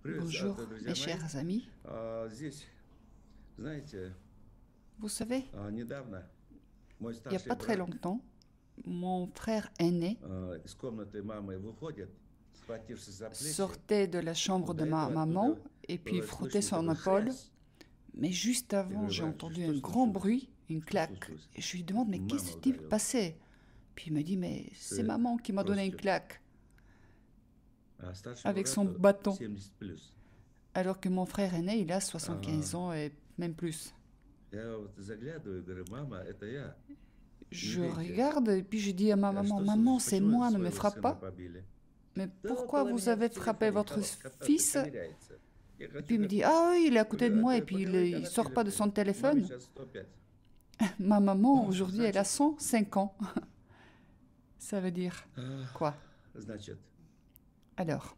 Bonjour, mes chers amis. Vous savez, il n'y a pas très longtemps, mon frère aîné sortait de la chambre de ma maman et puis frottait son épaule. Mais juste avant, j'ai entendu un grand bruit, une claque. Et je lui demande, mais qu'est-ce qui s'est passé? Puis il me dit, mais c'est maman qui m'a donné une claque avec son bâton. Alors que mon frère aîné, il a 75 ans et même plus. Je regarde et puis je dis à ma maman, maman, c'est moi, ne me frappe pas. Mais pourquoi vous avez frappé votre fils? Et puis il me dit, ah oui, il est à côté de moi et puis il ne sort pas de son téléphone. Ma maman, aujourd'hui, elle a 105 ans. Ça veut dire quoi? Alors,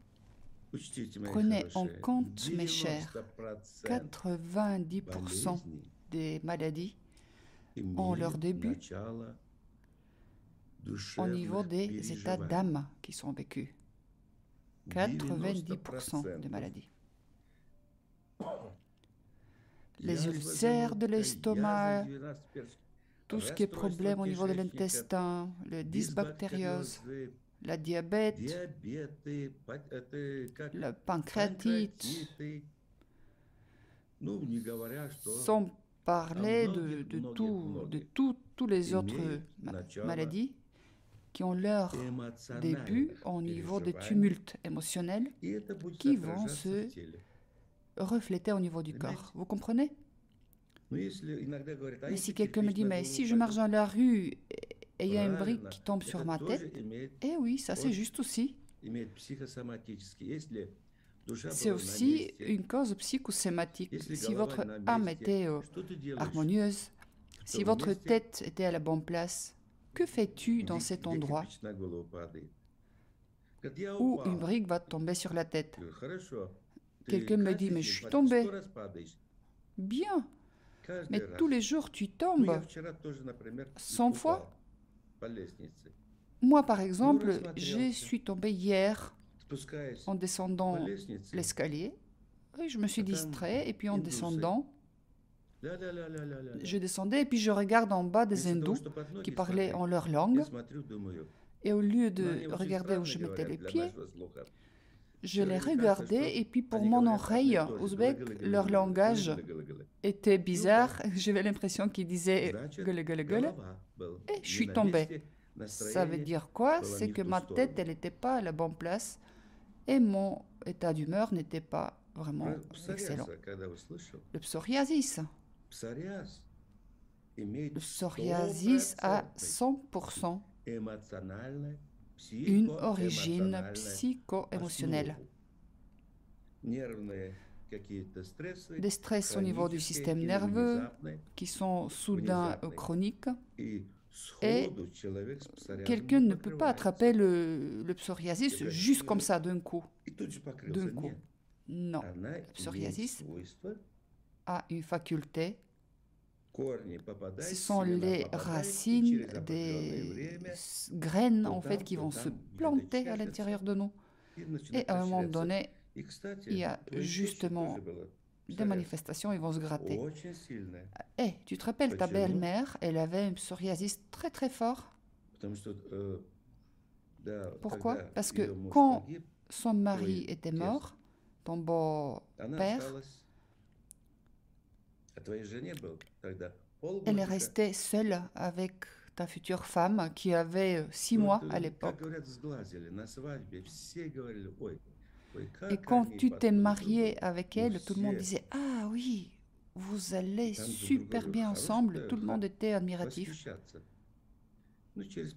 prenez en compte, mes chers, 90% des maladies ont leur début au niveau des états d'âme qui sont vécus. 90% des maladies. Les ulcères de l'estomac, tout ce qui est problème au niveau de l'intestin, le dysbactériose, la diabète, la pancréatite, sans parler de tous les autres maladies qui ont leur début au niveau des tumultes émotionnels qui vont se refléter au niveau du corps. Vous comprenez? Mais si quelqu'un me dit, mais si je marche dans la rue et il y a une brique qui tombe sur ma tête, eh oui, ça c'est juste aussi. C'est aussi une cause psychosomatique. Si votre âme était harmonieuse, si votre tête était à la bonne place, que fais-tu dans cet endroit où une brique va tomber sur la tête? Quelqu'un me dit, mais je suis tombé. Bien, mais tous les jours tu tombes 100 fois. Moi, par exemple, je suis tombé hier en descendant l'escalier. Oui, je me suis distrait et puis en descendant, je descendais et puis je regarde en bas des hindous qui parlaient en leur langue. Et au lieu de regarder où je mettais les pieds, je les regardais et puis pour mon oreille ouzbek, leur langage était bizarre. J'avais l'impression qu'ils disaient gueule, gueule, gueule. Et je suis tombée. Ça veut dire quoi? C'est que ma tête, elle n'était pas à la bonne place et mon état d'humeur n'était pas vraiment excellent. Le psoriasis. Le psoriasis a 100% une origine psycho-émotionnelle. Des stress au niveau du système nerveux qui sont soudains ou chroniques. Et quelqu'un ne peut pas attraper le psoriasis juste comme ça d'un coup. D'un coup. Non. Le psoriasis a une faculté. Ce sont les racines des graines en fait qui vont se planter à l'intérieur de nous. Et à un moment donné, il y a justement des manifestations, ils vont se gratter. Eh, tu te rappelles, ta belle-mère, elle avait un psoriasis très très fort. Pourquoi? Parce que quand son mari était mort, ton beau-père, elle est restée seule avec ta future femme qui avait 6 mois à l'époque. Et quand tu t'es marié avec elle, tout le monde disait « Ah oui, vous allez super bien ensemble ». Tout le monde était admiratif.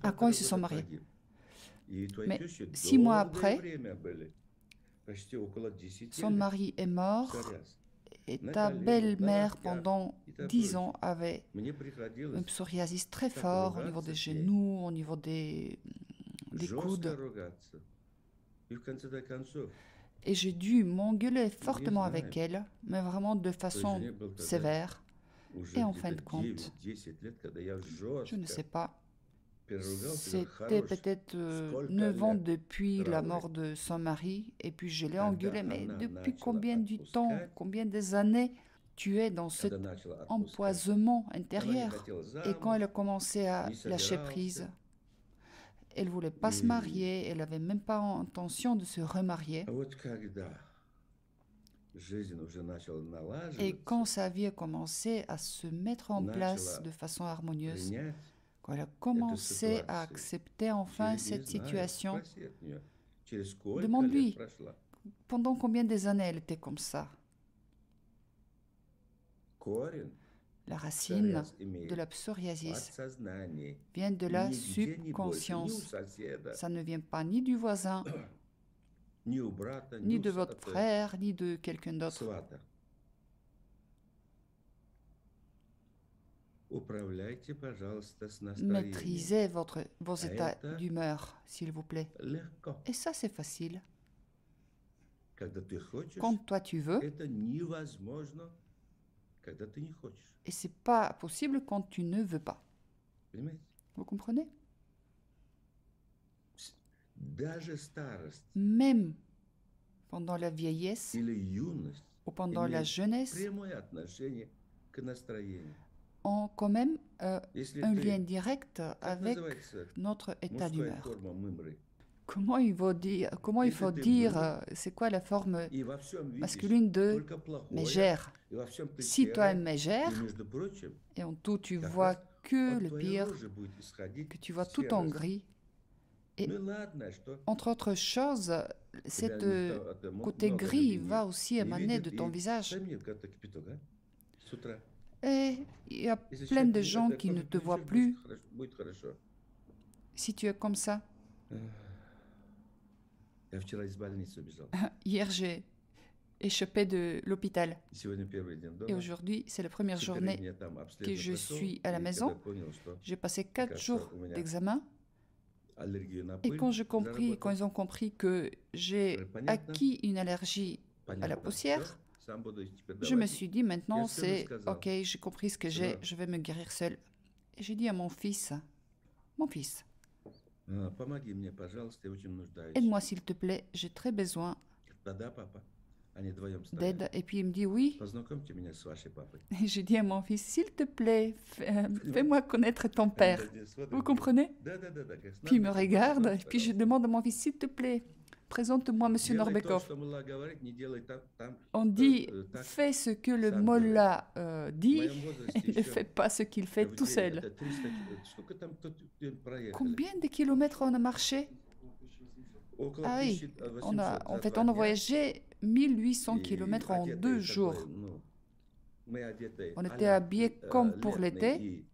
À quand ils se sont mariés? Mais 6 mois après, son mari est mort et ta belle-mère, pendant 10 ans, avait un psoriasis très fort au niveau des genoux, au niveau des coudes. Et j'ai dû m'engueuler fortement avec elle, mais vraiment de façon sévère. Et en fin de compte, je ne sais pas, C'était peut-être 9 ans depuis la mort de son mari, et puis je l'ai engueulé, mais depuis combien de temps, combien des années tu es dans cet empoisonnement intérieur? Et quand elle a commencé à lâcher prise, elle ne voulait pas se marier, elle n'avait même pas intention de se remarier. Et quand sa vie a commencé à se mettre en place de façon harmonieuse, quand elle a commencé à accepter enfin cette situation, demande-lui, pendant combien des années elle était comme ça? La racine de la psoriasis vient de la subconscience. Ça ne vient pas ni du voisin, ni de votre frère, ni de quelqu'un d'autre. Maîtrisez vos états d'humeur, s'il vous plaît. Et ça, c'est facile. Quand toi tu veux, et c'est pas possible quand tu ne veux pas. Vous comprenez? Même pendant la vieillesse ou pendant la jeunesse, ont quand même un lien direct avec notre état d'humeur. Comment il faut dire, c'est quoi la forme masculine de mégère? Si toi es mégère, et en tout tu vois que le pire, que tu vois tout en gris, et entre autres choses, cette côté gris va aussi émaner de ton visage. Et il y a plein de gens qui ne te voient plus si tu es comme ça. Hier, j'ai échappé de l'hôpital. Et aujourd'hui, c'est la première journée que je suis à la maison. J'ai passé 4 jours d'examen. Et quand ils ont compris que j'ai acquis une allergie à la poussière, je me suis dit, maintenant, c'est OK, j'ai compris ce que j'ai, je vais me guérir seul. Et j'ai dit à mon fils, aide-moi s'il te plaît, j'ai très besoin d'aide. Et puis il me dit oui. Et j'ai dit à mon fils, s'il te plaît, fais-moi connaître ton père. Vous comprenez? Puis il me regarde, et puis je demande à mon fils, s'il te plaît, présente-moi M. Norbekov. On dit, fais ce que le mollah dit, et ne fais pas ce qu'il fait tout seul. Combien de kilomètres on a marché? Ah oui, on a voyagé 1800 kilomètres en 2 jours. On était habillés comme pour l'été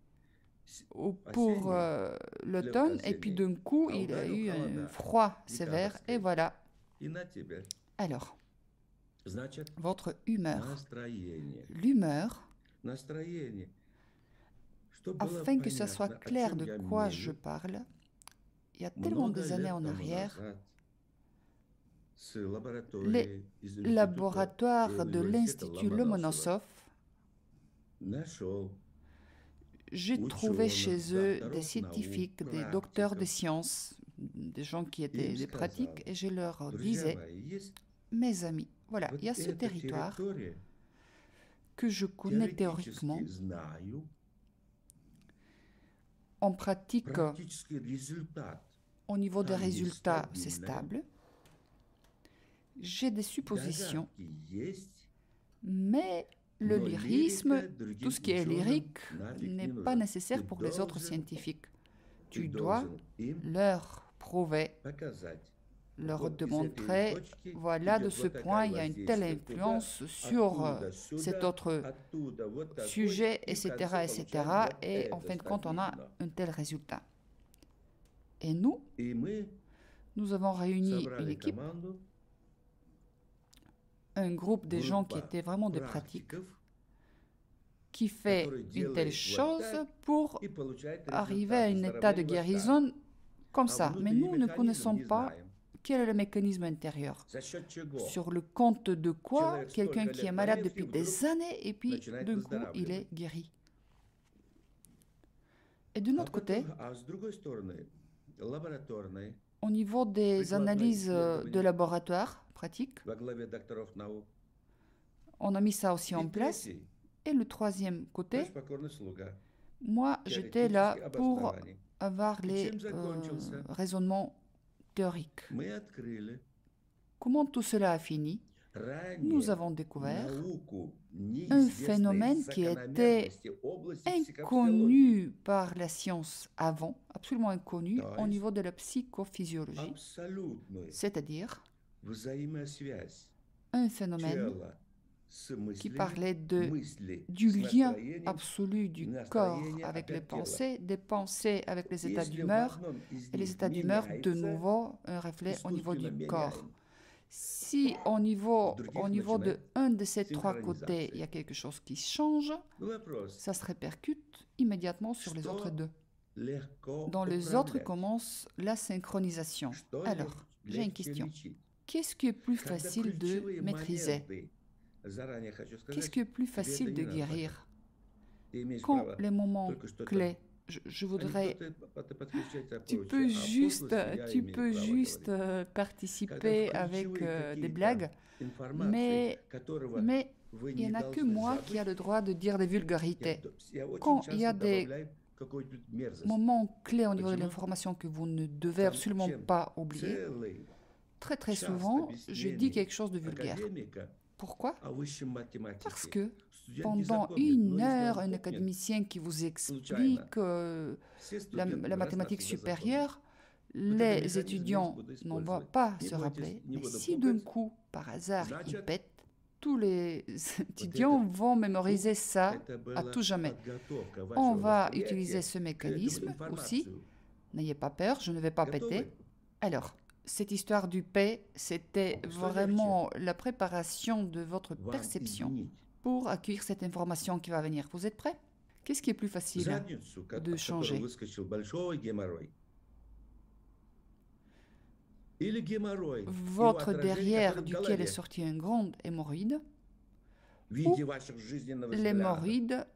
ou pour l'automne, et puis d'un coup, il y a eu un froid sévère, et voilà. Alors, votre humeur, l'humeur, afin que ce soit clair de quoi je parle, il y a tellement des années en arrière, les laboratoires de l'Institut Lomonosov, j'ai trouvé chez eux des scientifiques, des docteurs de sciences, des gens qui étaient des pratiques, et je leur disais, mes amis, voilà, il y a ce territoire que je connais théoriquement. En pratique, au niveau des résultats, c'est stable. J'ai des suppositions, mais le lyrisme, tout ce qui est lyrique, n'est pas nécessaire pour les autres scientifiques. Tu dois leur prouver, leur démontrer, voilà, de ce point, il y a une telle influence sur cet autre sujet, etc., etc., et en fin de compte, on a un tel résultat. Et nous avons réuni une équipe, un groupe de gens qui étaient vraiment des pratiques, qui fait une telle chose pour arriver à un état de guérison comme ça. Mais nous ne connaissons pas quel est le mécanisme intérieur. Sur le compte de quoi quelqu'un qui est malade depuis des années et puis d'un coup il est guéri. Et de notre côté, au niveau des analyses de laboratoire pratiques, on a mis ça aussi en place. Et le troisième côté, moi, j'étais là pour avoir les raisonnements théoriques. Comment tout cela a fini? Nous avons découvert un phénomène qui était inconnu par la science avant, absolument inconnu au niveau de la psychophysiologie, c'est-à-dire un phénomène qui parlait du lien absolu du corps avec les pensées, des pensées avec les états d'humeur, et les états d'humeur, de nouveau, un reflet au niveau du corps. Si au niveau de un de ces trois côtés, il y a quelque chose qui change, ça se répercute immédiatement sur les autres deux. Dans les autres commence la synchronisation. Alors, j'ai une question. Qu'est-ce qui est plus facile de maîtriser? Qu'est-ce qui est plus facile de guérir? Quand les moments clés, je voudrais... Tu peux juste participer avec des blagues, mais il n'y en a que moi qui a le droit de dire des vulgarités. Quand il y a des moments clés au niveau de l'information que vous ne devez absolument pas oublier, très très souvent, je dis quelque chose de vulgaire. Pourquoi? Parce que pendant une heure, un académicien qui vous explique la mathématique supérieure, les étudiants n'en vont pas se rappeler. Mais si d'un coup, par hasard, ils pètent, tous les étudiants vont mémoriser ça à tout jamais. On va utiliser ce mécanisme aussi. N'ayez pas peur, je ne vais pas péter. Alors, cette histoire du P, c'était vraiment la préparation de votre perception pour accueillir cette information qui va venir. Vous êtes prêts? Qu'est-ce qui est plus facile de changer? Votre derrière duquel est sorti un grand hémorroïde, ou l'hémorroïde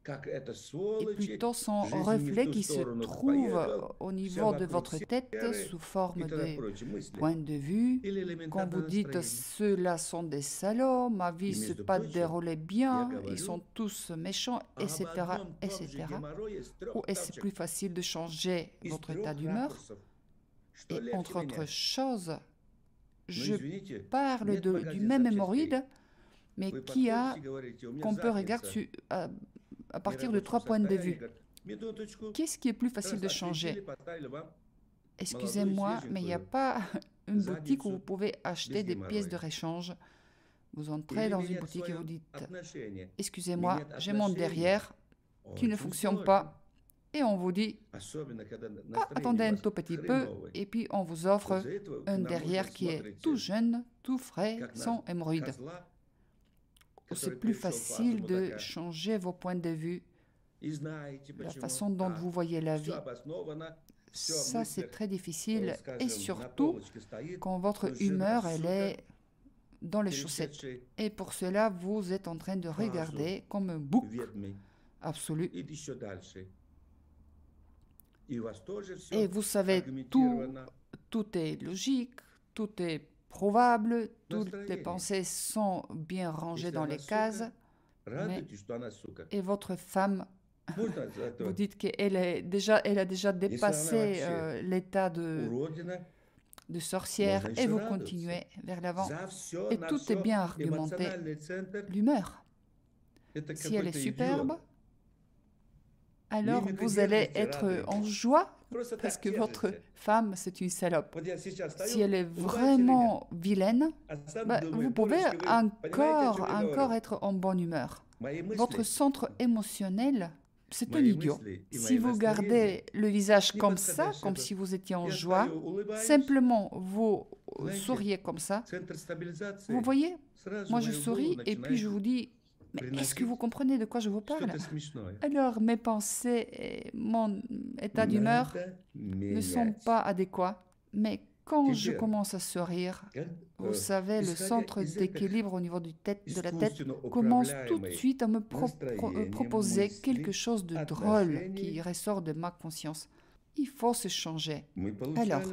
est plutôt son reflet qui se trouve au niveau de votre tête sous forme de point de vue. Quand vous dites « ceux-là sont des salauds, ma vie ne s'est pas déroulée bien, ils sont tous méchants, etc. etc. » Ou est-ce plus facile de changer votre état d'humeur? Et entre autres choses, je parle du même hémorroïde, mais qu'on peut regarder à partir de 3 points de vue. Qu'est-ce qui est plus facile de changer? Excusez-moi, mais il n'y a pas une boutique où vous pouvez acheter des pièces de rechange. Vous entrez dans une boutique et vous dites « Excusez-moi, j'ai mon derrière qui ne fonctionne pas. » Et on vous dit « Attendez un tout petit peu. » Et puis on vous offre un derrière qui est tout jeune, tout frais, sans hémorroïde. C'est plus facile de changer vos points de vue, la façon dont vous voyez la vie. Ça, c'est très difficile, et surtout quand votre humeur, elle est dans les chaussettes. Et pour cela, vous êtes en train de regarder comme un bouc absolu. Et vous savez, tout est logique, tout est probable, toutes les pensées sont bien rangées dans les cases, et votre femme, vous dites qu'elle a déjà dépassé l'état de sorcière, et vous continuez vers l'avant, et tout est bien argumenté. L'humeur, si elle est superbe, alors vous allez être en joie parce que votre femme, c'est une salope. Si elle est vraiment vilaine, vous pouvez encore être en bonne humeur. Votre centre émotionnel, c'est un idiot. Si vous gardez le visage comme ça, comme si vous étiez en joie, simplement vous souriez comme ça, vous voyez, moi je souris et puis je vous dis, mais est-ce que vous comprenez de quoi je vous parle? Alors, mes pensées et mon état d'humeur ne sont pas adéquats. Mais Quand je commence à sourire, vous savez, le centre d'équilibre au niveau de la tête commence tout de suite à me proposer quelque chose de drôle qui ressort de ma conscience. Il faut se changer. Alors,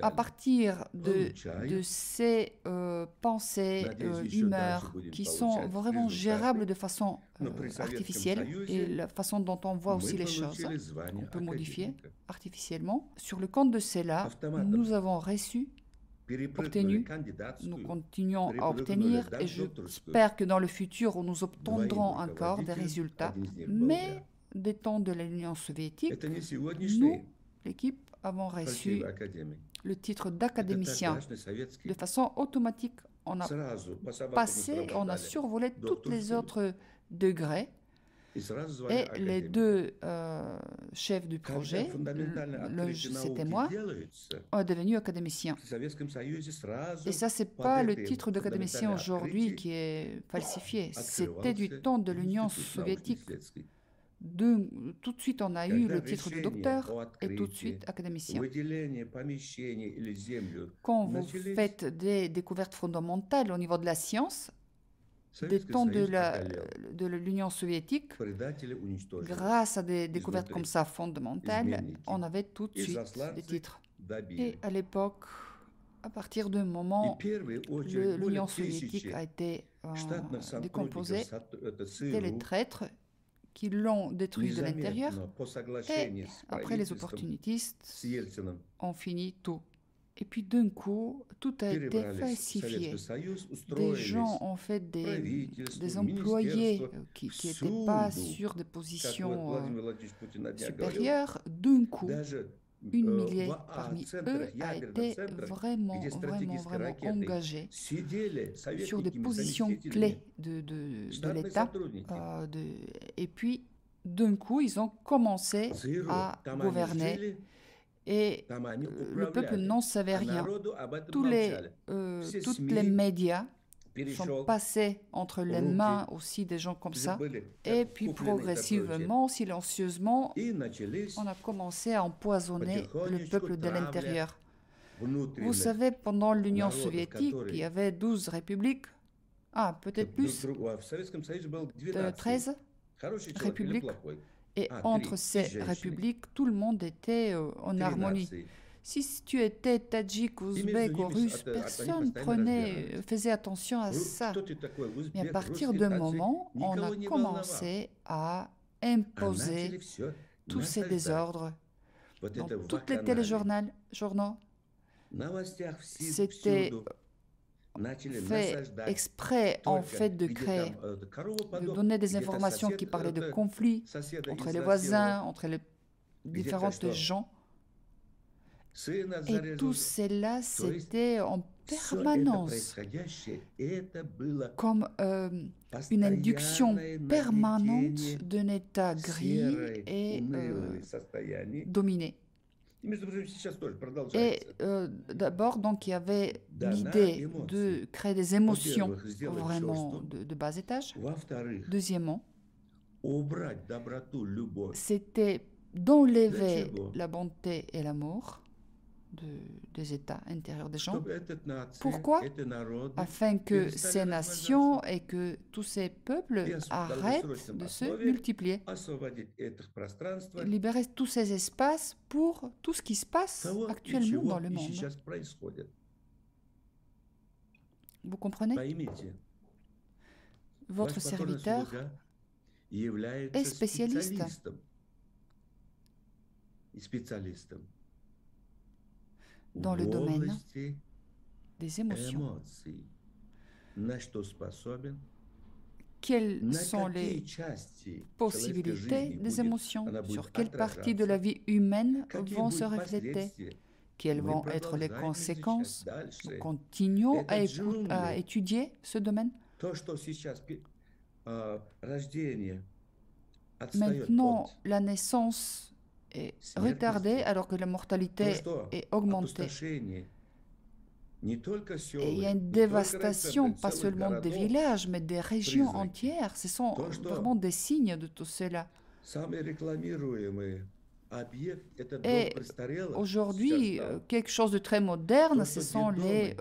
à partir de ces pensées, humeurs qui sont vraiment gérables de façon artificielle et la façon dont on voit aussi les choses, on peut modifier artificiellement. Sur le compte de cela, nous avons obtenu, nous continuons à obtenir et j'espère que dans le futur, nous obtiendrons encore des résultats. Mais des temps de l'Union soviétique, nous, l'équipe, avons reçu le titre d'académicien. De façon automatique, on a survolé tous les autres degrés et les deux chefs du projet, c'était moi, ont devenu académicien. Et ça, ce n'est pas le titre d'académicien aujourd'hui qui est falsifié. C'était du temps de l'Union soviétique. Tout de suite, on a eu le titre de docteur et tout de suite académicien. Quand vous faites des découvertes fondamentales au niveau de la science, des temps de l'Union soviétique, grâce à des découvertes comme ça fondamentales, on avait tout de suite des titres. Et à l'époque, à partir d'un moment, l'Union soviétique a été décomposée. C'était les traîtres qui l'ont détruit de l'intérieur. Et après, les opportunistes ont fini tout. Et puis d'un coup, tout a été falsifié. Des gens ont fait des employés qui n'étaient pas sur des positions supérieures. D'un coup, une millier parmi eux a été vraiment engagée sur des positions clés de l'État. Et puis, d'un coup, ils ont commencé à gouverner. Et le peuple n'en savait rien. Tous les médias sont passés entre les mains aussi des gens comme ça. Et puis progressivement, silencieusement, on a commencé à empoisonner le peuple de l'intérieur. Vous savez, pendant l'Union soviétique, il y avait 12 républiques. Ah, peut-être plus. 13 républiques. Et entre ces républiques, tout le monde était en harmonie. Si tu étais tadjik, ouzbek ou russe, personne faisait attention à ça. Mais à partir d'un moment, on a commencé à imposer tous ces désordres dans tous les téléjournaux. C'était fait exprès en fait de donner des informations qui parlaient de conflits entre les voisins, entre les différentes gens. Et tout cela, c'était en permanence, comme une induction permanente d'un état gris et dominé. Et d'abord, donc, il y avait l'idée de créer des émotions vraiment de bas étage. Deuxièmement, c'était d'enlever la bonté et l'amour des états intérieurs des gens. Pourquoi? Afin que ces nations et que tous ces peuples arrêtent de se multiplier. Libérer tous ces espaces pour tout ce qui se passe actuellement dans le monde. Vous comprenez? Votre serviteur est spécialiste. Dans le domaine des émotions. Quelles sont les possibilités des émotions? Sur quelle partie de la vie humaine vont se refléter? Quelles vont être les conséquences? Nous continuons à étudier ce domaine. Maintenant, la naissance est retardée alors que la mortalité est augmentée. Et il y a une dévastation, pas seulement des villages, mais des régions entières. Ce sont vraiment des signes de tout cela. Et aujourd'hui, quelque chose de très moderne, ce sont les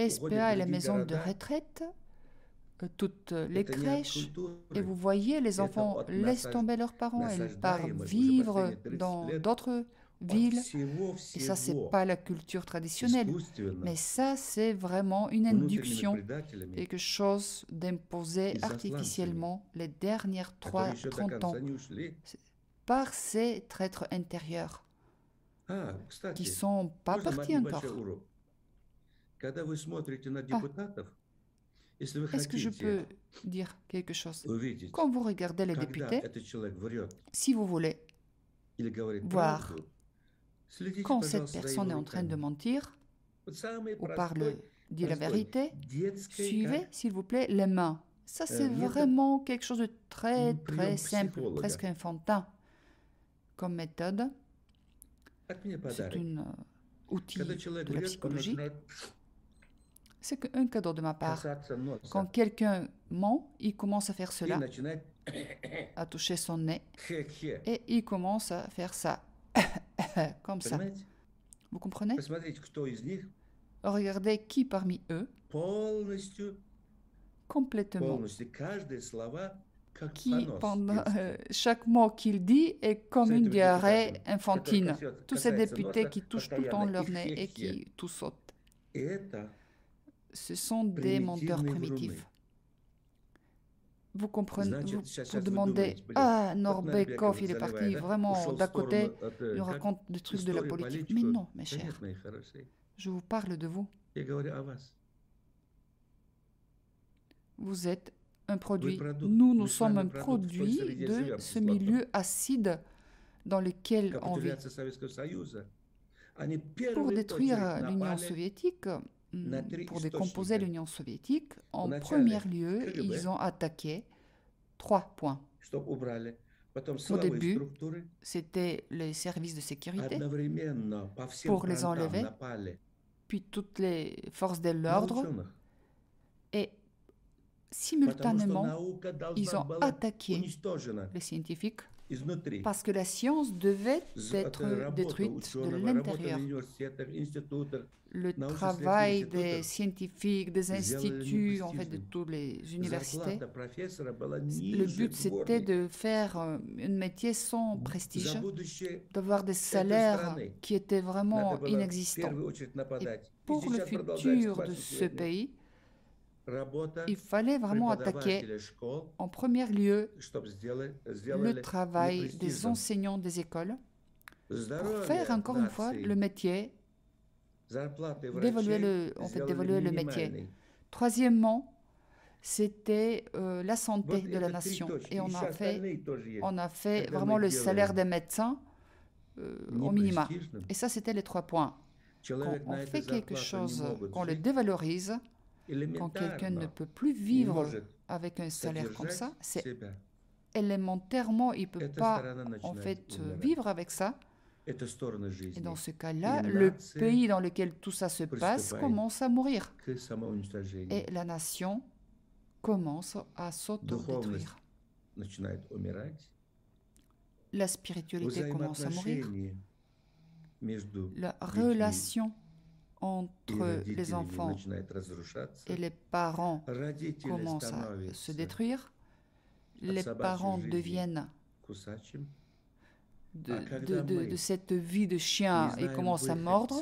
SPA et les maisons de retraite, toutes les crèches. Et vous voyez, les enfants laissent tomber leurs parents, ils partent vivre dans d'autres villes. Et ça, c'est pas la culture traditionnelle. Mais ça, c'est vraiment une induction, quelque chose d'imposé artificiellement les dernières 30 ans par ces traîtres intérieurs qui ne sont pas partis encore. Est-ce que je peux dire quelque chose? Quand vous regardez les députés, si vous voulez voir quand cette personne est en train de mentir ou dit la vérité, suivez, s'il vous plaît, les mains. Ça, c'est vraiment quelque chose de très, très simple, presque enfantin comme méthode. C'est un outil de la psychologie. C'est un cadeau de ma part. Quand quelqu'un ment, il commence à faire cela, à toucher son nez, et il commence à faire ça, comme ça. Vous comprenez? Regardez qui parmi eux, complètement, qui pendant chaque mot qu'il dit est comme une diarrhée infantine. Tous ces députés qui touchent tout le temps leur nez et qui tout sautent. Ce sont des menteurs primitifs. Vous comprenez, vous demandez, ah, Norbekov, il est parti vraiment d'à côté, il nous raconte des trucs de la politique. Mais non, mes chers, je vous parle de vous. Vous êtes un produit. Nous sommes un produit de ce milieu acide dans lequel on vit. Pour détruire l'Union soviétique, pour décomposer l'Union soviétique, en premier lieu, ils ont attaqué 3 points. Au début, c'était les services de sécurité pour les enlever, puis toutes les forces de l'ordre, et simultanément, ils ont attaqué les scientifiques parce que la science devait être détruite de l'intérieur. Le travail des scientifiques, des instituts, en fait, de toutes les universités, le but c'était de faire un métier sans prestige, d'avoir des salaires qui étaient vraiment inexistants. Et pour le futur de ce pays, il fallait vraiment attaquer en premier lieu le travail des enseignants des écoles pour faire encore une fois le métier, d'évaluer le métier. Troisièmement, c'était la santé de la nation. Et on a fait vraiment le salaire des médecins au minima. Et ça, c'était les 3 points. Quand on fait quelque chose, qu'on le dévalorise, quand quelqu'un ne peut plus vivre avec un salaire comme ça, c'est élémentairement, il ne peut pas en fait vivre avec ça. Et dans ce cas-là, le pays dans lequel tout ça se passe commence à mourir. Et la nation commence à s'autodétruire. La spiritualité commence à mourir. La relation entre les enfants et les parents commence à se détruire. Les parents deviennent de cette vie de chien et commencent à mordre.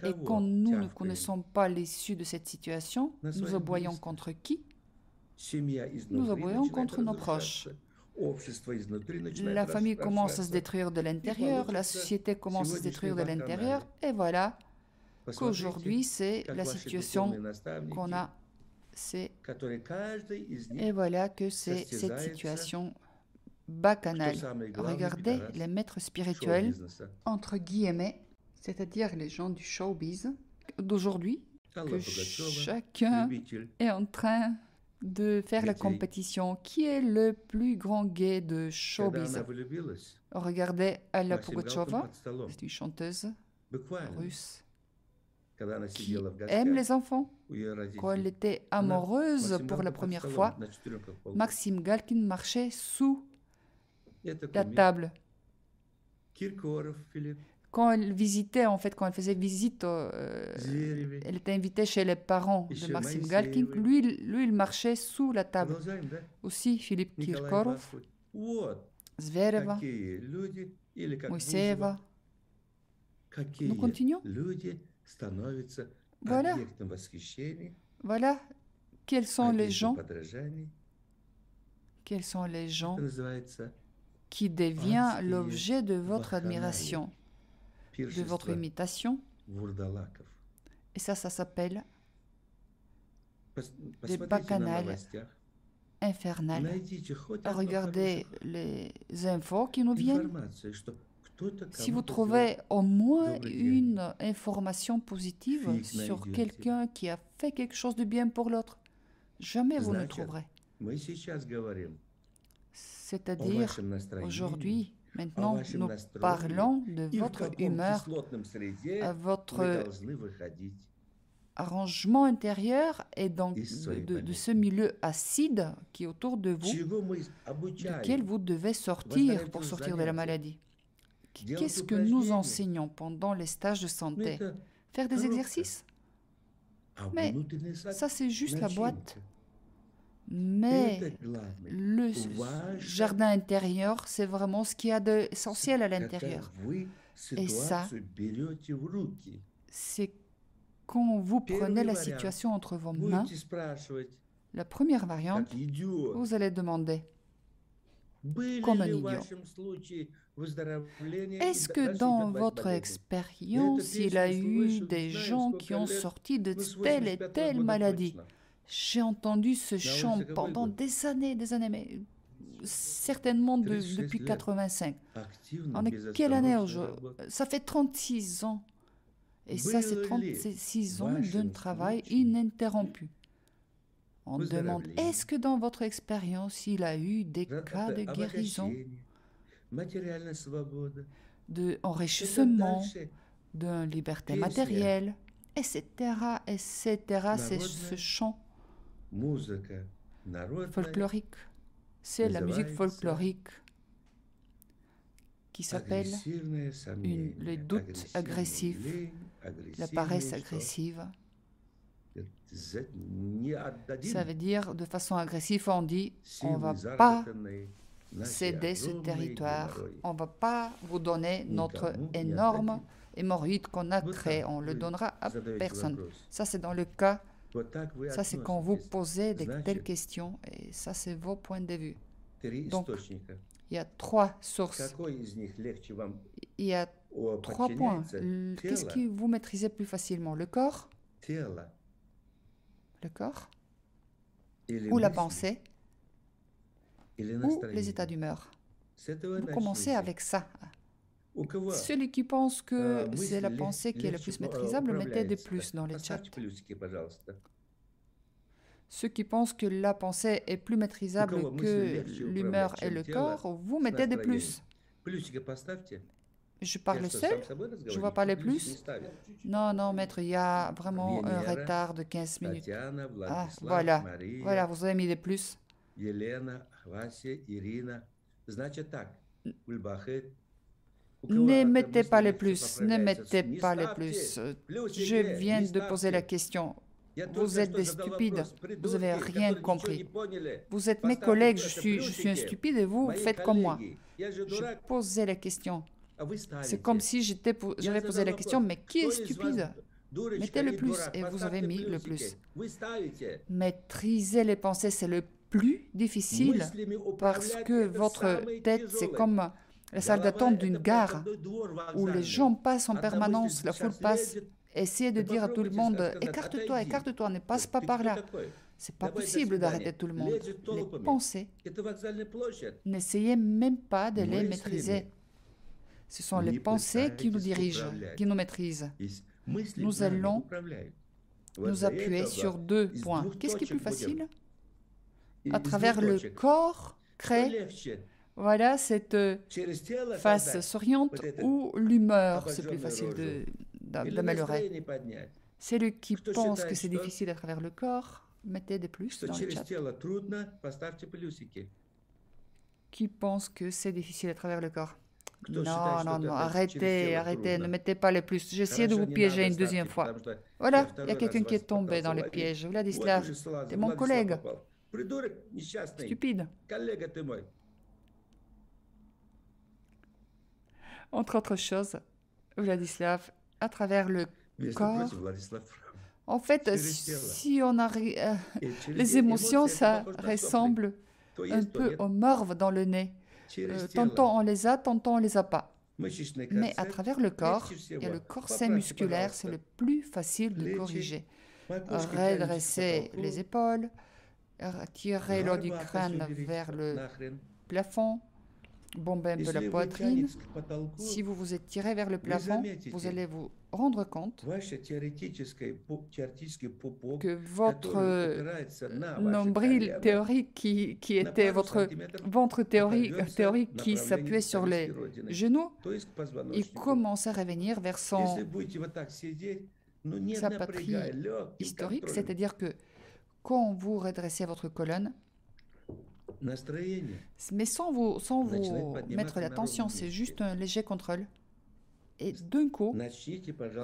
Et quand nous ne connaissons pas l'issue de cette situation, nous aboyons contre qui? Nous aboyons contre nos proches. La famille commence à se détruire de l'intérieur, la société commence à se détruire de l'intérieur, et voilà qu'aujourd'hui, c'est la situation qu'on a. Et voilà que c'est cette situation bacchanale. Regardez les maîtres spirituels, entre guillemets, c'est-à-dire les gens du showbiz d'aujourd'hui, que chacun est en train de faire la compétition. Qui est le plus grand gay de showbiz? Regardez Alla Pugacheva, c'est une chanteuse russe. qui aime les enfants. Quand elle était amoureuse pour la première fois, Maxime Galkin marchait sous la table. Quand elle visitait, en fait, quand elle faisait visite, elle était invitée chez les parents de Maxime Galkin, lui, il marchait sous la table. Aussi, Philippe Kirkorov, Zvereva, Moïseeva. Nous continuons. Voilà. Voilà quels sont les gens qui deviennent l'objet de votre admiration, de votre imitation. Et ça s'appelle des bacchanales infernales. Regardez les infos qui nous viennent. Si vous trouvez au moins une information positive sur quelqu'un qui a fait quelque chose de bien pour l'autre, jamais vous ne trouverez. C'est-à-dire, aujourd'hui, maintenant, nous parlons de votre humeur, votre arrangement intérieur et donc de ce milieu acide qui est autour de vous, duquel vous devez sortir pour sortir de la maladie. Qu'est-ce que nous enseignons pendant les stages de santé? Faire des exercices? Mais ça, c'est juste la boîte. Mais le jardin intérieur, c'est vraiment ce qu'il y a d'essentiel à l'intérieur. Et ça, c'est quand vous prenez la situation entre vos mains. La première variante, vous allez demander, comme un idiot, est-ce que dans votre expérience, il y a eu des gens qui ont sorti de telle et telle maladie? J'ai entendu ce chant pendant des années, mais certainement depuis 85. On est quelle année aujourd'hui? Ça fait 36 ans. Et ça, c'est 36 ans d'un travail ininterrompu. On demande, est-ce que dans votre expérience, il y a eu des cas de guérison, d'enrichissement, de liberté matérielle, etc., etc. C'est ce chant folklorique. C'est la musique folklorique qui s'appelle le doute agressif, la paresse agressive. Ça veut dire, de façon agressive, on dit, on ne va pas céder ce territoire, on ne va pas vous donner notre énorme hémorroïde qu'on a créé, on ne le donnera à personne. Ça, c'est dans le cas, ça, c'est quand vous posez de telles questions, et ça, c'est vos points de vue. Donc, il y a 3 sources. Il y a 3 points. Qu'est-ce que vous maîtrisez plus facilement? Le corps? Le corps? Ou la pensée? Ou les états d'humeur? Vous commencez avec ça. Celui qui pense que c'est la pensée qui est la plus maîtrisable, mettez des plus dans les chats. Ceux qui pensent que la pensée est plus maîtrisable que l'humeur et le corps, vous mettez des plus. Je parle seul? Je ne vois pas les plus? Non, maître, il y a vraiment un retard de 15 minutes. Ah, voilà, vous avez mis des plus. Ne mettez pas les plus, ne mettez pas les plus. Je viens de poser la question. Vous êtes des stupides, vous n'avez rien compris. Vous êtes mes collègues, je suis un stupide et vous faites comme moi. Je posais la question. C'est comme si j'avais posé la question, mais qui est stupide? Mettez le plus et vous avez mis le plus. Maîtriser les pensées, c'est le plus difficile parce que votre tête, c'est comme la salle d'attente d'une gare où les gens passent en permanence, la foule passe. Essayez de dire à tout le monde, écarte-toi, ne passe pas par là. C'est pas possible d'arrêter tout le monde. Les pensées, n'essayez même pas de les maîtriser. Ce sont les pensées qui nous dirigent, qui nous maîtrisent. Nous allons nous appuyer sur 2 points. Qu'est-ce qui est plus facile? À travers le corps, créer, voilà, cette face souriante, ou l'humeur, c'est plus facile d'améliorer. Celui qui pense que c'est difficile à travers le corps, mettez des plus dans le chat. Qui pense que c'est difficile à travers le corps? Non, non, non, arrêtez, arrêtez, ne mettez pas les plus. J'ai essayé de vous piéger une deuxième fois. Voilà, il y a quelqu'un qui est tombé dans le piège. Vladislav, t'es mon collègue. Stupide. Entre autres choses, Vladislav, à travers le corps, en fait, si on arrive, les émotions, ça ressemble un peu aux morves dans le nez. Tantôt on les a, tantôt on les a pas. Mais à travers le corps, il y a le corset musculaire, c'est le plus facile de corriger. Redresser les épaules, tirer l'eau du crâne vers le plafond, bomber un peu la poitrine. Si vous vous étirez vers le plafond, vous allez vous rendre compte que votre nombril théorique qui était votre ventre théorique qui s'appuyait sur les genoux, il commence à revenir vers sa patrie historique, c'est-à-dire que quand vous redressez votre colonne, mais sans vous mettre la tension, c'est juste un léger contrôle. Et d'un coup,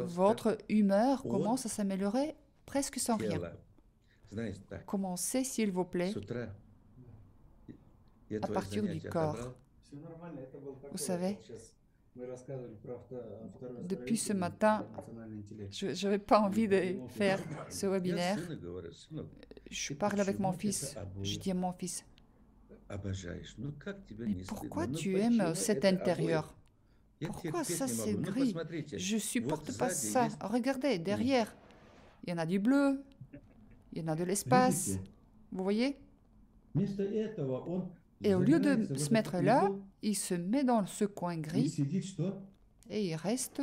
votre humeur commence à s'améliorer presque sans rien. Commencez, s'il vous plaît, à partir du corps. Vous savez, depuis ce matin, je n'avais pas envie de faire ce webinaire. Je parle avec mon fils. Je dis à mon fils, mais pourquoi tu aimes cet intérieur? Pourquoi ça c'est gris? Je supporte pas ça. Regardez, derrière, il y en a du bleu, il y en a de l'espace. Vous voyez? Et au lieu de se mettre là, il se met dans ce coin gris et il reste.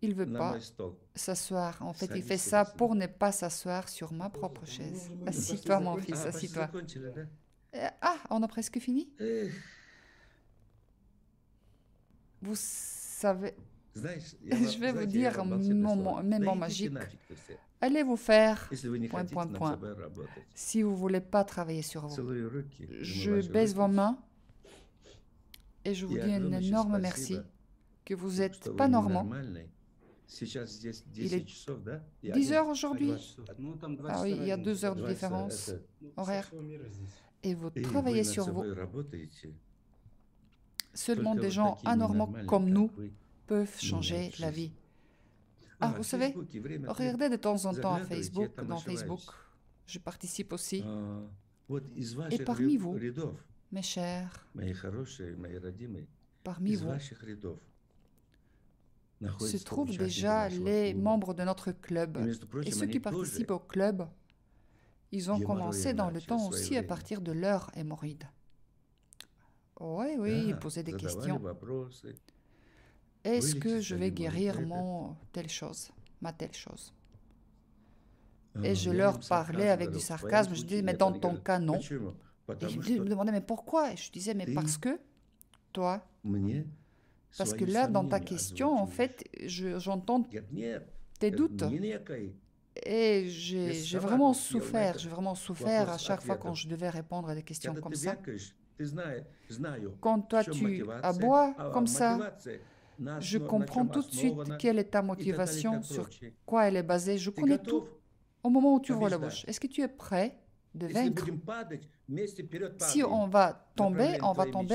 Il ne veut pas s'asseoir. En fait, il fait ça pour ne pas s'asseoir sur ma propre chaise. Assis-toi, mon fils, assis-toi. Ah, on a presque fini? Vous savez, je vais vous dire mes mots magiques. Allez vous faire ... Si vous ne voulez pas travailler sur vous. Je baisse vos mains et je vous dis un énorme merci, que vous n'êtes pas normaux. Il est 10 heures aujourd'hui. Ah oui, il y a 2 heures de différence horaire. Et vous travaillez sur vous. Seulement des gens anormaux comme nous peuvent changer la vie. Ah, vous savez, regardez de temps en temps dans Facebook, je participe aussi. Et parmi vous, mes chers, parmi vous, se trouvent déjà les membres de notre club. Et ceux qui participent au club, ils ont commencé dans le temps aussi à partir de leur hémorroïde. Oui, ils posaient des questions. Est-ce que je vais guérir ma telle chose? Et je leur parlais avec du sarcasme. Je disais, mais dans ton cas, non. Et ils me demandaient, mais pourquoi? Et je disais, mais parce que toi, parce que là, dans ta question, en fait, j'entends tes doutes. Et j'ai vraiment souffert. J'ai vraiment souffert à chaque fois quand je devais répondre à des questions comme ça. Quand toi, tu aboies comme ça, je comprends tout de suite quelle est ta motivation, sur quoi elle est basée. Je connais tout au moment où tu ouvres la bouche. Est-ce que tu es prêt de vaincre? Si on va tomber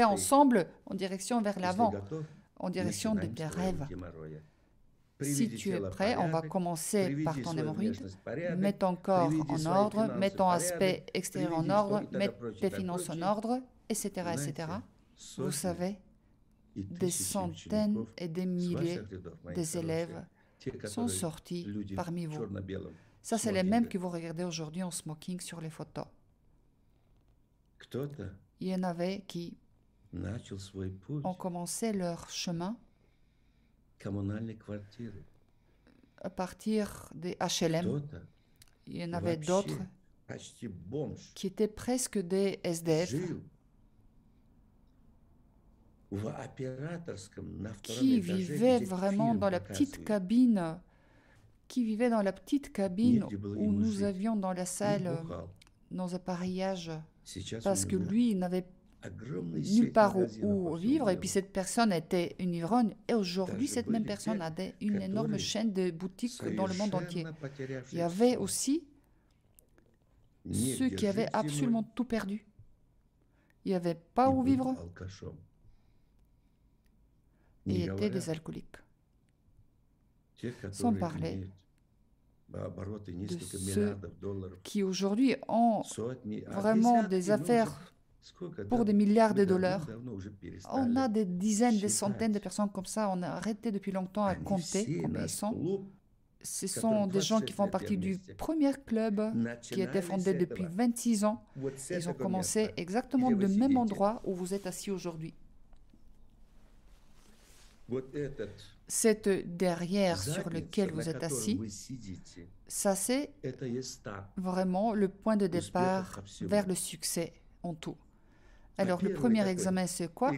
ensemble en direction vers l'avant, en direction de tes rêves. Si tu es prêt, on va commencer par ton hémorroïde. Mets ton corps en ordre, mets ton aspect extérieur en ordre, mets tes finances en ordre, etc., etc. Vous savez, des centaines et des milliers des élèves sont sortis parmi vous. Ça, c'est les mêmes que vous regardez aujourd'hui en smoking sur les photos. Il y en avait qui ont commencé leur chemin à partir des HLM. Il y en avait d'autres qui étaient presque des SDF. qui vivait vraiment dans la petite cabine, qui vivait dans la petite cabine où nous avions dans la salle nos appareillages, parce que lui n'avait nulle part où vivre, et puis cette personne était une ivrogne, et aujourd'hui cette même personne a une énorme chaîne de boutiques dans le monde entier. Il y avait aussi ceux qui avaient absolument tout perdu. Il n'y avait pas où vivre et étaient des alcooliques. Sans parler de ceux qui aujourd'hui ont vraiment des affaires pour des milliards de dollars. On a des dizaines, des centaines de personnes comme ça. On a arrêté depuis longtemps à compter combien ils sont. Ce sont des gens qui font partie du premier club qui a été fondé depuis 26 ans. Ils ont commencé exactement du même endroit où vous êtes assis aujourd'hui. Cette derrière sur lequel vous êtes assis, ça c'est vraiment le point de départ vers le succès en tout. Alors le premier examen c'est quoi?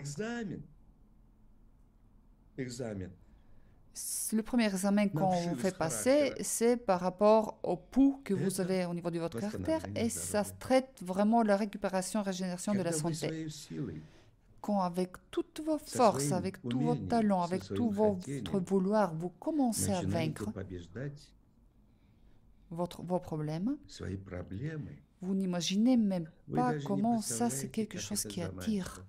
Le premier examen qu'on vous fait passer, c'est par rapport au pouls que vous avez au niveau de votre caractère, et ça traite vraiment la récupération, régénération de la santé. Quand avec toutes vos forces, avec tous vos talents, avec tout votre vouloir, vous commencez à vaincre vos problèmes, vous n'imaginez même pas comment ça c'est quelque chose qui attire.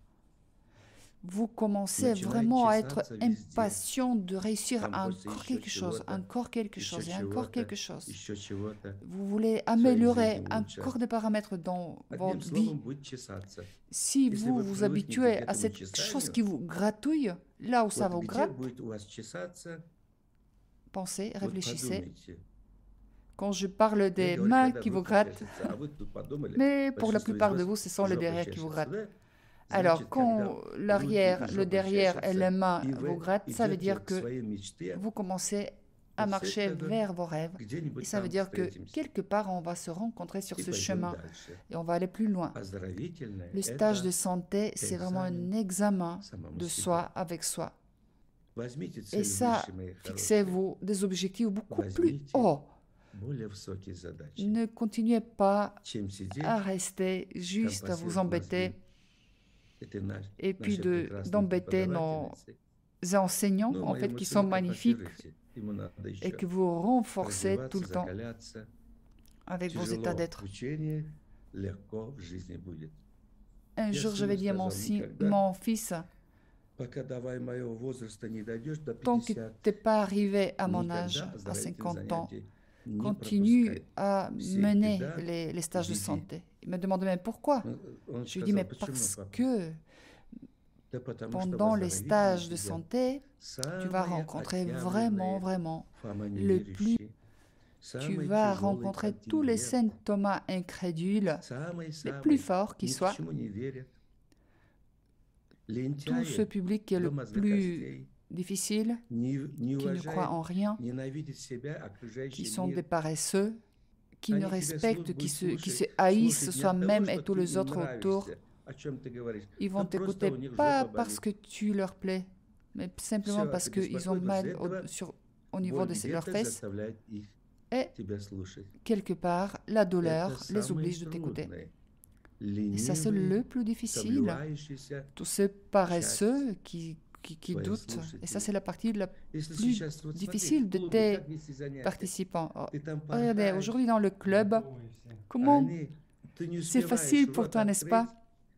Vous commencez vraiment à être impatient de réussir encore quelque chose, encore quelque chose et encore quelque chose. Vous voulez améliorer encore des paramètres dans votre vie. Si vous vous habituez à cette chose qui vous gratouille, là où ça vous gratte, pensez, réfléchissez. Quand je parle des mains qui vous grattent, mais pour la plupart de vous, ce sont les derrière qui vous grattent. Alors, quand l'arrière, le derrière et les mains vous grattent, ça veut dire que vous commencez à marcher vers vos rêves. Et ça veut dire que quelque part, on va se rencontrer sur ce chemin et on va aller plus loin. Le stage de santé, c'est vraiment un examen de soi avec soi. Et ça, fixez-vous des objectifs beaucoup plus hauts. Ne continuez pas à rester juste à vous embêter et puis d'embêter nos enseignants, en fait, qui sont magnifiques et que vous renforcez tout le temps avec vos états d'être. Un jour, j'avais dit à mon fils, tant que tu n'es pas arrivé à mon âge, à 50 ans, continue à mener les stages de santé. Il me demandait même pourquoi. Je lui dis, mais parce que pendant les stages de santé, tu vas rencontrer vraiment le plus. Tu vas rencontrer tous les saints Thomas incrédules, les plus forts qui soient. Tout ce public qui est le plus difficile, qui ne croient en rien, qui sont des paresseux, qui ne respectent, qui se haïssent soi-même et tous les autres autour. Ils vont t'écouter pas parce que tu leur plais, mais simplement parce qu'ils ont mal au niveau de leurs fesses. Et quelque part, la douleur les oblige de t'écouter. Et ça, c'est le plus difficile. Tous ces paresseux qui doutent. Et ça, c'est la partie la plus difficile de tes participants. Regardez, aujourd'hui dans le club, comment c'est facile pour toi, n'est-ce pas?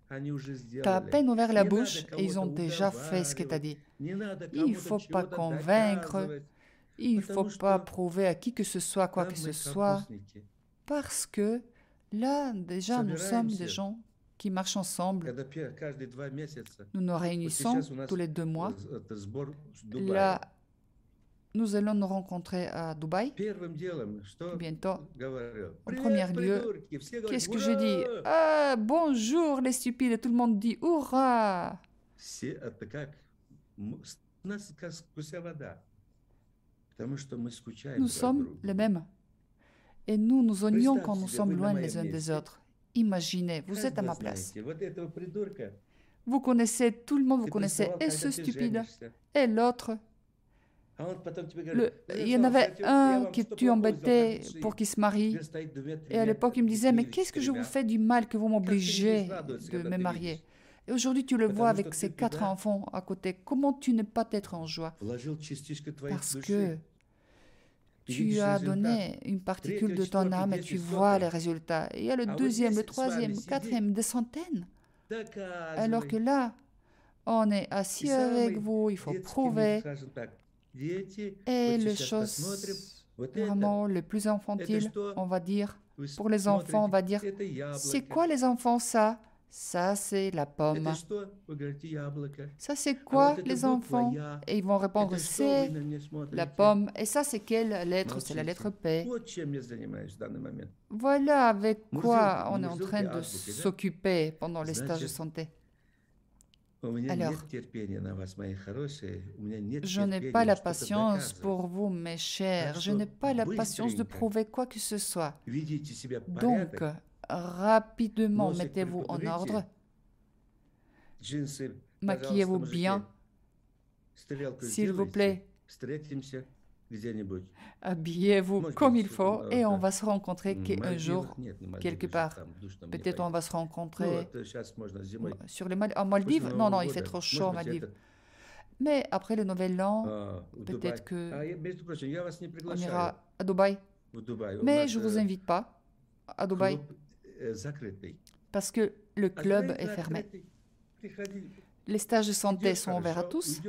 Tu as à peine ouvert la bouche et ils ont déjà fait ce que tu as dit. Il ne faut pas convaincre, il ne faut pas prouver à qui que ce soit quoi que ce soit, parce que là, déjà, nous sommes des gens qui marchent ensemble. Nous nous réunissons tous les 2 mois. Là, nous allons nous rencontrer à Dubaï bientôt. En premier lieu, qu'est-ce que je dis? Ah, bonjour les stupides, tout le monde dit hurrah! Nous sommes les mêmes. Et nous nous oignons quand nous sommes loin les uns des autres. Imaginez, vous êtes à ma place. Vous connaissez, tout le monde vous connaissait, et ce stupide, et l'autre. Il y en avait un que tu embêtais pour qu'il se marie. Et à l'époque, il me disait, mais qu'est-ce que je vous fais du mal que vous m'obligez de me marier? Et aujourd'hui, tu le vois avec ses 4 enfants à côté. Comment tu ne pas être en joie? Parce que tu as donné une particule de ton âme et tu vois les résultats. Et il y a le deuxième, le troisième, le quatrième, des centaines. Alors que là, on est assis avec vous, il faut prouver. Et les choses vraiment les plus infantiles, on va dire, pour les enfants, on va dire, c'est quoi les enfants ça? Ça, c'est la pomme. Ça, c'est quoi les enfants? Et ils vont répondre, c'est la pomme. Et ça, c'est quelle lettre? C'est la lettre P. Voilà avec quoi on est en train de s'occuper pendant les stages de santé. Alors, je n'ai pas la patience pour vous, mes chers. Je n'ai pas la patience de prouver quoi que ce soit. Donc, rapidement, mettez-vous en ordre. Maquillez-vous bien, s'il vous plaît. Habillez-vous comme il faut et on va se rencontrer un jour, quelque part. Peut-être on va se rencontrer sur les Maldives. En Maldives? Non, il fait trop chaud en Maldives. Mais après le Nouvel An, peut-être qu'on ira à Dubaï. Mais je ne vous invite pas à Dubaï parce que le club est fermé. Les stages de santé sont ouverts à tous.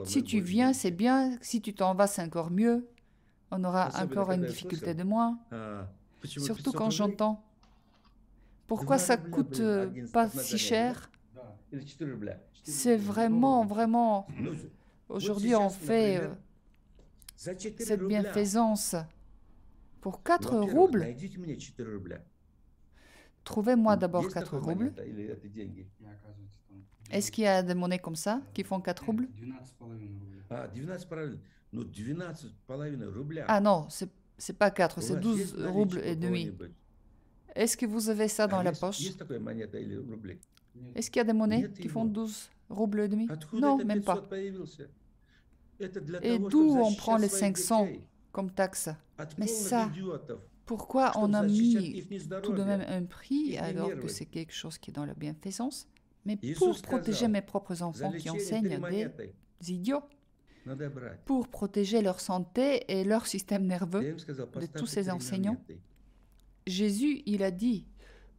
Si tu viens, c'est bien. Si tu t'en vas, c'est encore mieux. On aura encore une difficulté de moins. Surtout quand j'entends. Pourquoi ça coûte pas si cher? C'est vraiment, vraiment... Aujourd'hui, on fait cette bienfaisance pour 4 roubles. Trouvez-moi d'abord 4 roubles. Est-ce qu'il y a des monnaies comme ça qui font 4 roubles? Ah non, c'est pas 4, c'est 12 roubles et demi. Est-ce que vous avez ça dans la poche? Est-ce qu'il y a des monnaies qui font 12 roubles et demi? Non, même pas. Et d'où on prend les 500 comme taxe? Mais ça, pourquoi on a mis tout de même un prix alors que c'est quelque chose qui est dans la bienfaisance? Mais pour protéger mes propres enfants qui enseignent des idiots, pour protéger leur santé et leur système nerveux de tous ces enseignants, Jésus, il a dit,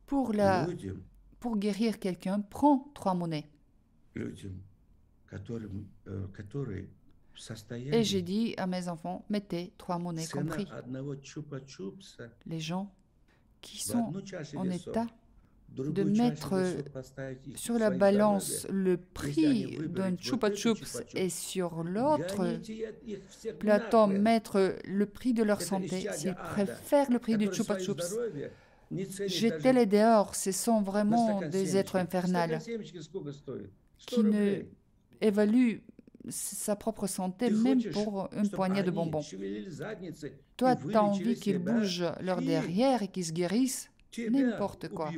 pour guérir quelqu'un, prends 3 monnaies. Et j'ai dit à mes enfants, mettez 3 monnaies compris. Les gens qui sont en état de mettre sur la balance le prix d'un Chupa Chups et sur l'autre plateau mettre le prix de leur santé, s'ils préfèrent le prix du Chupa Chups, jetez-les dehors. Ce sont vraiment des êtres infernaux qui ne évaluent sa propre santé même pour une poignée de bonbons. Toi, tu as envie qu'ils bougent leur derrière et qu'ils se guérissent, n'importe quoi.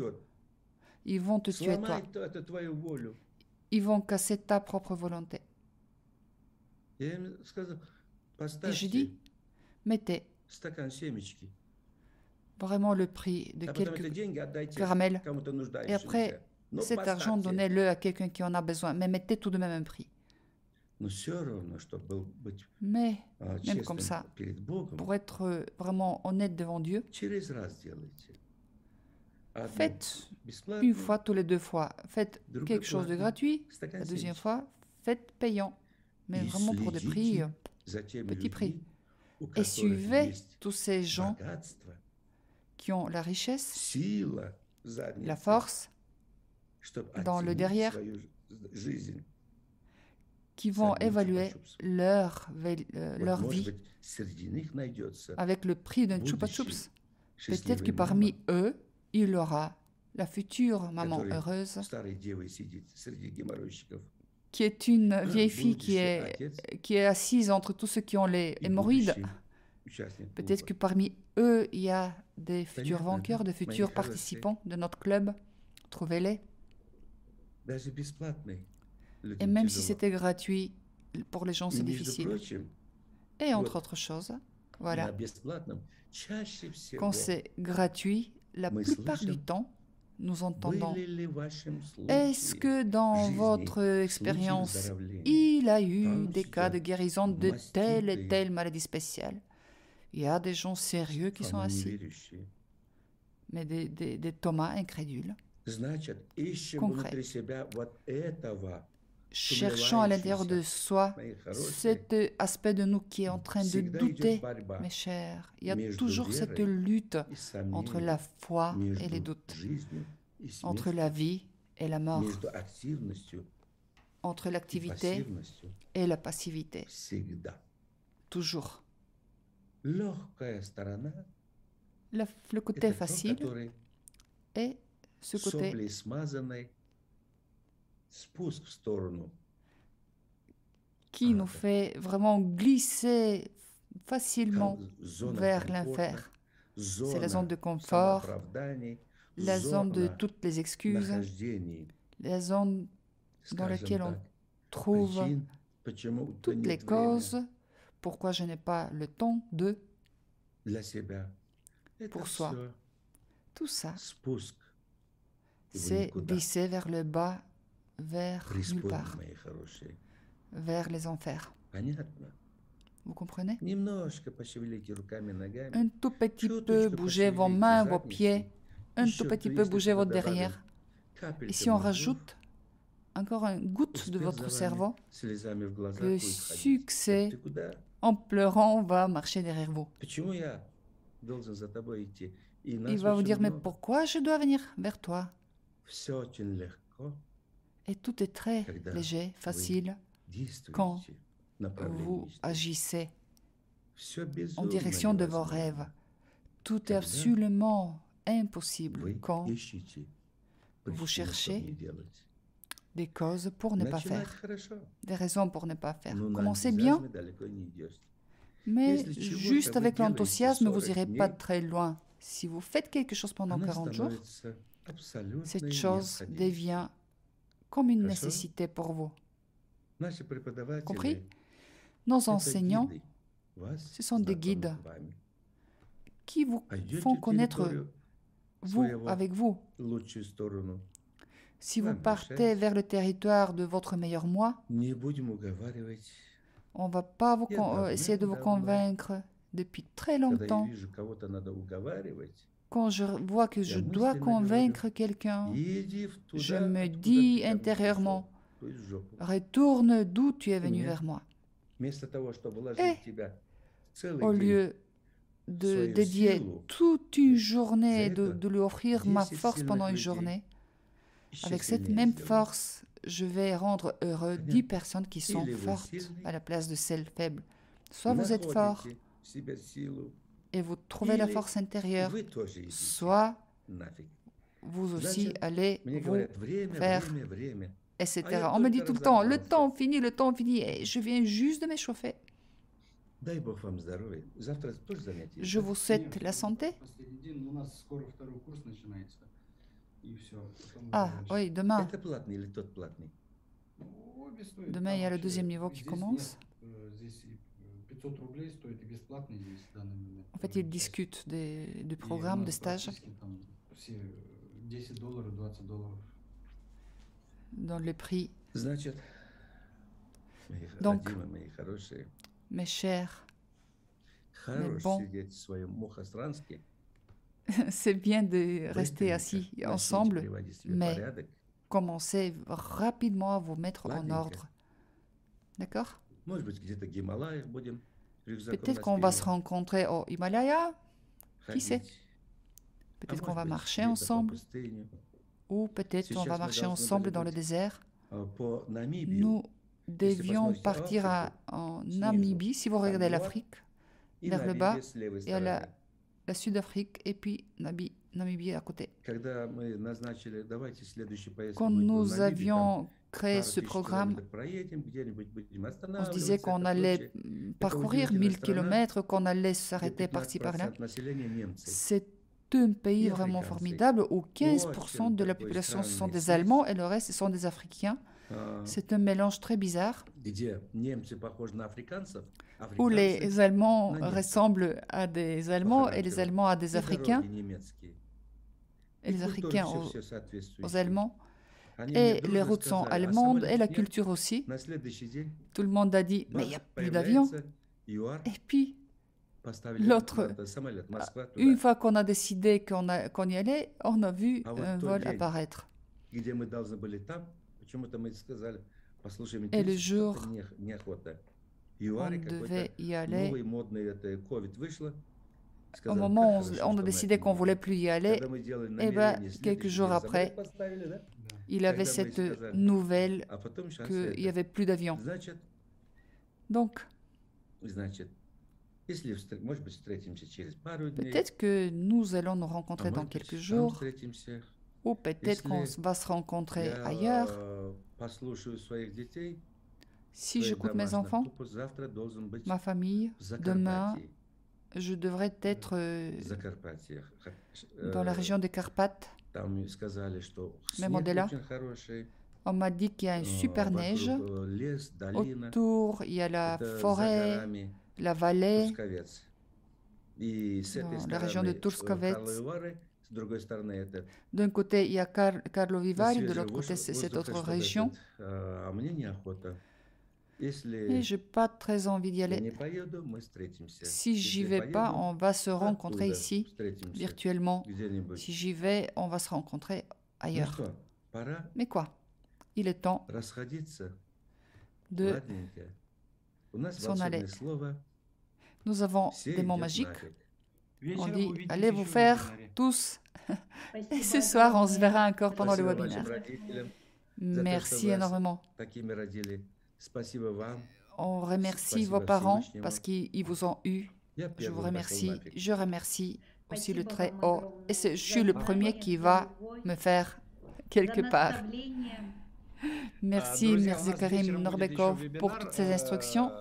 Ils vont te tuer toi. Ils vont casser ta propre volonté. Et je dis, mettez vraiment le prix de quelques caramels. Et après, cet argent, donnez-le à quelqu'un qui en a besoin. Mais mettez tout de même un prix. Mais, même comme ça, pour être vraiment honnête devant Dieu, faites une fois, tous les 2 fois. Faites quelque chose de gratuit. La deuxième fois, faites payant. Mais vraiment pour des prix, petits prix. Et suivez tous ces gens qui ont la richesse, la force dans le derrière, qui vont évaluer leur vie avec le prix d'un Chupa Chups. Peut-être que parmi eux, il aura la future maman heureuse, qui est une vieille fille qui est assise entre tous ceux qui ont les hémorroïdes. Peut-être que parmi eux, il y a des futurs vainqueurs, des futurs participants de notre club. Trouvez-les. Et même si c'était gratuit, pour les gens, c'est difficile. Et entre autres choses, voilà, quand c'est gratuit, la plupart du temps, nous entendons: est-ce que dans votre expérience, il a eu des cas de guérison de telle et telle maladie spéciale? Il y a des gens sérieux qui sont assis, mais des Thomas incrédules, concrets, cherchant à l'intérieur de soi cet aspect de nous qui est en train de douter, mes chers. Il y a toujours cette lutte entre la foi et les doutes, entre la vie et la mort, entre l'activité et la passivité. Toujours. Le côté facile est ce côté qui nous fait vraiment glisser facilement vers l'enfer. C'est la zone de confort, la zone de toutes les excuses, la zone dans laquelle on trouve toutes les causes. Pourquoi je n'ai pas le temps de pour soi. Tout ça, c'est glisser vers le bas, vers nulle part, vers les enfers. Vous comprenez? Un tout petit peu bouger vos mains, vos pieds, un tout petit peu bouger votre derrière. Et si on rajoute encore une goutte de votre cerveau, le succès, en pleurant, va marcher derrière vous. Il va vous dire: mais pourquoi je dois venir vers toi? Et tout est très léger, facile, quand vous agissez en direction de vos rêves. Tout est absolument impossible quand vous cherchez des causes pour ne pas faire, des raisons pour ne pas faire. Commencez bien, mais juste avec l'enthousiasme, vous n'irez pas très loin. Si vous faites quelque chose pendant 40 jours, cette chose devient comme une nécessité pour vous. Compris? Nos enseignants, ce sont des guides qui vous font connaître vous avec vous. Si vous partez vers le territoire de votre meilleur moi, on ne va pas essayer de vous convaincre depuis très longtemps. Quand je vois que je dois convaincre quelqu'un, je me dis intérieurement: retourne d'où tu es venu vers moi. Et au lieu de dédier toute une journée, de lui offrir ma force pendant une journée, avec cette même force, je vais rendre heureux 10 personnes qui sont fortes à la place de celles faibles. Soit vous êtes fort et vous trouvez la force intérieure, soit vous aussi allez vous faire, etc. On me dit tout le temps: le temps finit, et je viens juste de m'échauffer. Je vous souhaite la santé. Ah oui, demain. Demain, il y a le deuxième niveau qui commence. En fait, ils discutent du programme, des stages. Dans le prix. Donc, mes chers, mais bon, c'est bien de rester assis ensemble, mais commencez rapidement à vous mettre en ordre. D'accord? Peut-être qu'on va se rencontrer au Himalaya, qui sait? Peut-être qu'on va marcher ensemble, ou peut-être qu'on va marcher ensemble dans le désert. Nous devions partir en Namibie, si vous regardez l'Afrique, vers le bas, et à la Sud-Afrique, et puis Namibie à côté. Quand nous avions créé ce programme, on se disait qu'on allait parcourir 1000 km, qu'on allait s'arrêter par-ci par-là. C'est un pays vraiment formidable où 15% de la population sont des Allemands et le reste, ce sont des Africains. C'est un mélange très bizarre où les Allemands ressemblent à des Allemands et les Allemands à des Africains et les Africains aux Allemands. Et les routes sont allemandes et la culture aussi. Tout le monde a dit, mais il n'y a plus d'avions. Et puis, l'autre, une fois qu'on a décidé qu'on y allait, on a vu un vol apparaître. Et le jour où on devait y aller, au moment où on a décidé qu'on ne voulait plus y aller, et bien, quelques jours après, il avait cette nouvelle qu'il n'y avait plus d'avion. Donc, peut-être que nous allons nous rencontrer dans quelques jours, ou peut-être qu'on va se rencontrer ailleurs. Si j'écoute mes enfants, ma famille, demain, je devrais être dans la région des Carpates, même au-delà. On m'a dit qu'il y a une super neige. Autour, il y a la forêt, la vallée, dans la région de Turskovets. D'un côté, il y a Karlovy Vary, de l'autre côté, c'est cette autre région. Et je n'ai pas très envie d'y aller. Si j'y vais pas, on va se rencontrer ici, virtuellement. Si j'y vais, on va se rencontrer ailleurs. Mais quoi? Il est temps de s'en aller. Nous avons des mots magiques. On dit, allez vous faire tous. Et ce soir, on se verra encore pendant le webinaire. Merci énormément. On remercie vos parents parce qu'ils vous ont eu. Je vous remercie. Je remercie aussi le Très-Haut. Et je suis le premier qui va me faire quelque part. Merci, merci Karim Norbekov pour toutes ces instructions.